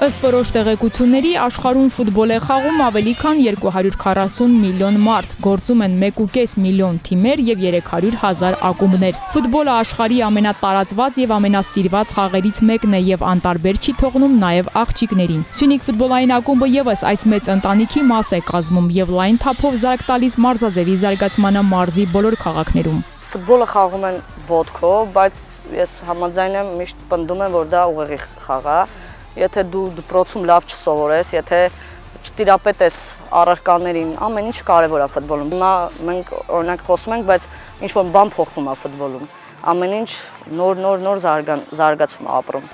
Ըստ որոշ տեղեկությունների, աշխարհում ֆուտբոլ է խաղում ավելի քան 240 միլիոն մարդ, գործում են 1,5 միլիոն թիմեր եւ 300,000 ակումբներ։ Ֆուտբոլը աշխարհի ամենատարածված եւ ամենասիրված խաղերից մեկն է եւ անտարբեր չի թողնում նաեւ աղջիկներին։ Սյունիք ֆուտբոլային ակումբը եւս այս մեծ ընտանիքի մաս է կազմում եւ լայն թափով զարկ տալիս մարզաձևի զարգացմանը մարզի բոլոր քաղաքներում։ Ֆուտբոլը խաղում են ոտքով, բայց ես համաձայն եմ, միշտ պնդում եմ, որ դա ուղեղի խաղ է։ Եթե դու դպրոցում լավ չսովորես, եթե չտիրապետես առարկաներին, ամեն ինչ կարևոր է ֆուտբոլում։ Հիմա մենք օրինակ խոսում ենք, բայց ինչ-որ բան փոխվում է ֆուտբոլում։ Ամեն ինչ նոր զարգացում է ապրում։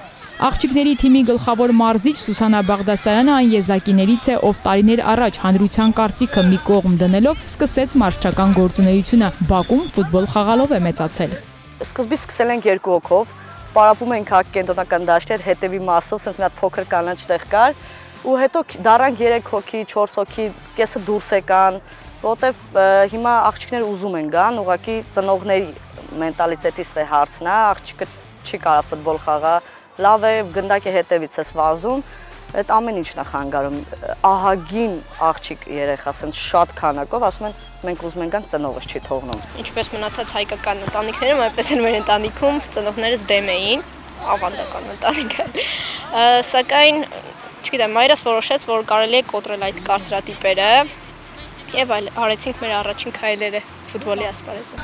Աղջիկների թիմի գլխավոր մարզիչ Սուսանա Բաղդասարյանը այն եզակիներից է, ով տարիներ առաջ հանրության կարծիքը մի կողմ դնելով սկսեց մարզչական գործունեությունը, Բաքում ֆուտբոլ խաղալով է մեծացել։ Սկզբից սկսել ենք 2 հոգով, պարապում ենք կենտրոնական դաշտեր, հետևի մասով, sense մի հատ փոքր կանաչ տեղ կար, ու հետո դառանք 3 հոգի, 4 հոգի, կեսը դուրս եկան, որտեվ հիմա աղջիկները ուզում են գան, ուղղակի ծնողների մենտալիտետից է հարցն է, աղջիկը չի կարող ֆուտբոլ խաղա, լավ է գնդակի հետևից ես վազում, այդ ամեն ինչն է խանգարում, ահագին աղջիկ երեխա, ասենց շատ քանակով, ասում են մենք ուզում ենք գանք, ծնողս չի թողնում։ Ինչպես մնացած հայկական ընտանիքներում, այդպես էլ մեր ընտանիքում ծնողներս դեմ էին, ավանդական ընտանիքը։ Սակայն, չգիտեմ, մայրս որոշեց, որ կարելի է կոտրել այդ կարծրատիպերը եւ արեցինք մեր առաջին քայլերը ֆուտբոլի ասպարեզում։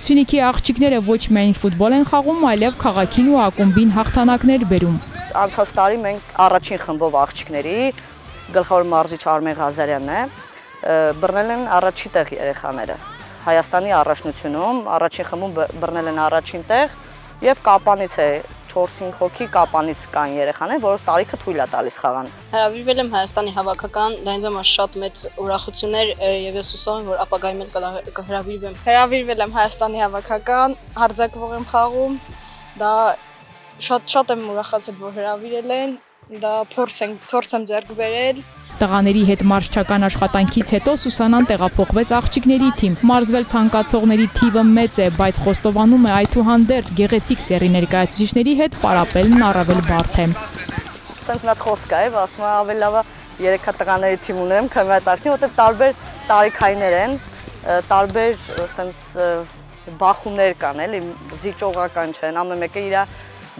Սյունիքի աղջիկները ոչ միայն ֆուտբոլ են խաղում, այլև քաղաքին ու ակումբին հաղթանակներ բերում։ Անցած տարի մենք առաջին խմբով աղջիկների գլխավոր մարզիչ Արմեն Ղազարյանն է, բռնել են առաջին տեղ երեխաները։ Հայաստանի առաջնությունում առաջին խմբում բռնել են առաջին տեղ եւ Կապանից է 4-5 հոգի Կապանից կան երեխաներ, որոնց տարիքը թույլ է տալիս խաղան։ Հրավիրվել եմ Հայաստանի հավաքական, դա ինձ համար շատ մեծ ուրախություններ եւ ես հուսով եմ, որ ապագայում էլ կհրավիրվեմ։ Հրավիրվել եմ Հայաստանի հավաքական, հարձակվող եմ խաղում, դա շատ եմ ուրախացել, որ հրավիրել են, դա փորձ եմ ձեռք բերել։ Տղաների հետ մարզչական աշխատանքից հետո Սուսանան տեղափոխվեց աղջիկների թիմ։ Մարզվել ցանկացողների թիվը մեծ է, բայց խոստովանում է այդուհանդերձ գեղեցիկ սեռի ներկայացուցիչների հետ պարապելն առավել բարդ է։ Սենց մի հատ խոսք է, ասում եմ ավելի լավ է 3 տղաների թիմ ունեմ, քան մի հատ աղջիկ, որտեղ տարբեր տարիքայիններ են, տարբեր սենց բախումներ կան, էլի զիջողական չեն, ամեն մեկը իր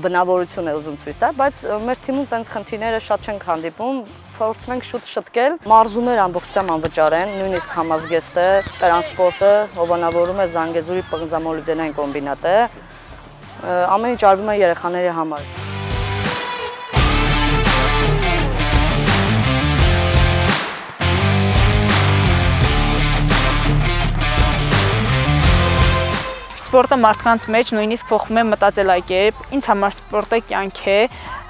բնավորություն է ուզում ցույց տալ, բայց մեր թիմում տենց խնդիրները շատ չեն հանդիպում, փորձում ենք շուտ շտկել։ Մարզումները ամբողջությամբ անվճար են, նույնիսկ համազգեստը, տրանսպորտը հովանավորում է Զանգեզուրի պղնձամոլիբդենային կոմբինատը, ամեն ինչ արվում է երեխաների համար։ Սպորտը մարդկանց մեջ նույնիսկ փոխում է մտածելակերպ, ինձ համար սպորտը կյանք է,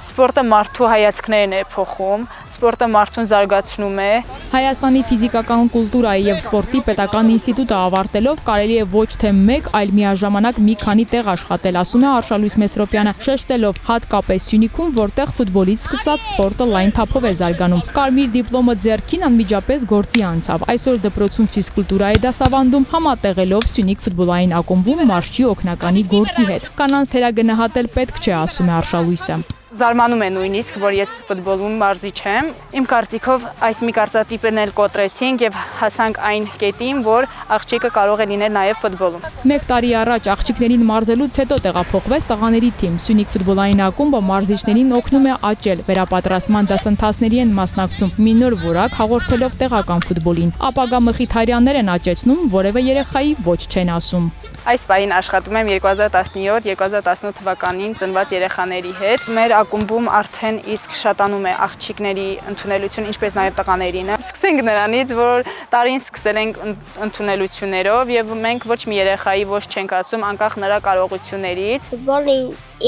սպորտը մարդու հայացքներն է փոխում, սպորտը մարդուն զարգացնում է։ Հայաստանի ֆիզիկական կուլտուրայի եւ սպորտի պետական ինստիտուտը ավարտելով կարելի է ոչ թե մեկ, այլ միաժամանակ մի քանի տեղ աշխատել, ասում է Արշալույս Մեսրոպյանը, շեշտելով հատկապես Սյունիքում, որտեղ ֆուտբոլից սկսած սպորտը լայն թափով է զարգանում։ Կարմիր դիպլոմը ձեռքին անմիջապես գործի անցավ։ Այսօր դպրոցում ֆիզկուլտուրա է դասավանդում, համատեղելով Սյունիք ֆուտբոլային ակումբում մարզչի օգնականի գործի հետ։ Կանանց թերագնահատել պետք չէ, ասում է Արշալույսը։ Զարմանում է նույնիսկ, որ ես ֆուտբոլում մարզիչ եմ։ Իմ կարծիքով այս մի կարծրատիպն էլ կոտրեցինք եւ հասանք այն կետին, որ աղջիկը կարող է լինել նաեւ ֆուտբոլում։ 1 տարի առաջ աղջիկներին մարզելուց հետո տեղափոխվեց տղաների թիմ։ Սյունիք ֆուտբոլային ակումբը մարզիչներին օգնում է աճել, վերապատրաստման դասընթացների են մասնակցում, մի նոր որակ հաղորդելով տեղական ֆուտբոլին։ Ապագա մխիթարյաններ են աճեցնում, որևէ երեխայի ոչ չեն ասում։ Այս պահին աշխատում եմ 2017-2018 թվականին ծնված երեխաների հետ։ Մեր ակումբում արդեն իսկ շատանում է աղջիկների ընդունելություն, ինչպես նաև տղաներինը։ Սկսենք նրանից, որ տարին սկսել ենք ընդունելություններով եւ մենք ոչ մի երեխայի ոչ չենք ասում, անկախ նրա կարողություններից։ Ֆուտբոլը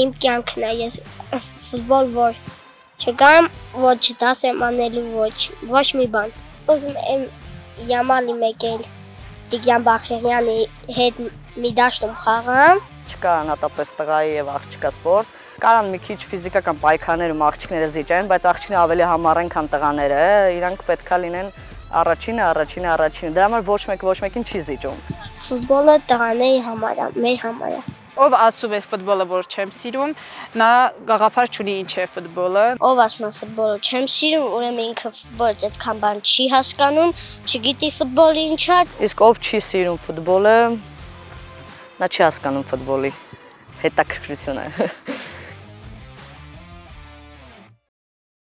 իմ կյանքն է, ես ֆուտբոլ որ չգամ, ոչ դաս եմ անելու, ոչ մի բան։ Ուզում եմ Յամալի մեկել Տիգրան Բաղդասարյանի հետ մի դաշտում խաղամ։ Չկա անհատապես տղայի եւ աղջկա սպորտ։ Կարան մի քիչ ֆիզիկական պայքարներում աղջիկները զիջեն, բայց աղջիկները ավելի համառ են, քան տղաները, իրանք պետքա լինեն առաջինը։ Դրա համար ոչ մեկին չի զիջում։ Ֆուտբոլը տղաների համար է, մեր համար է։ Ով ասում է ֆուտբոլը, որ չեմ սիրում, նա գաղափար չունի ինչ է ֆուտբոլը։ Ով ասում է ֆուտբոլը չեմ սիրում, ուրեմն ինքը ֆուտբոլից այդքան բան չի հասկանում, չգիտի ֆուտբոլը ինչ է։ Իսկ ով չի սիրում ֆուտբոլը, նա չի հասկանում ֆուտբոլի հետաքրքրությունը։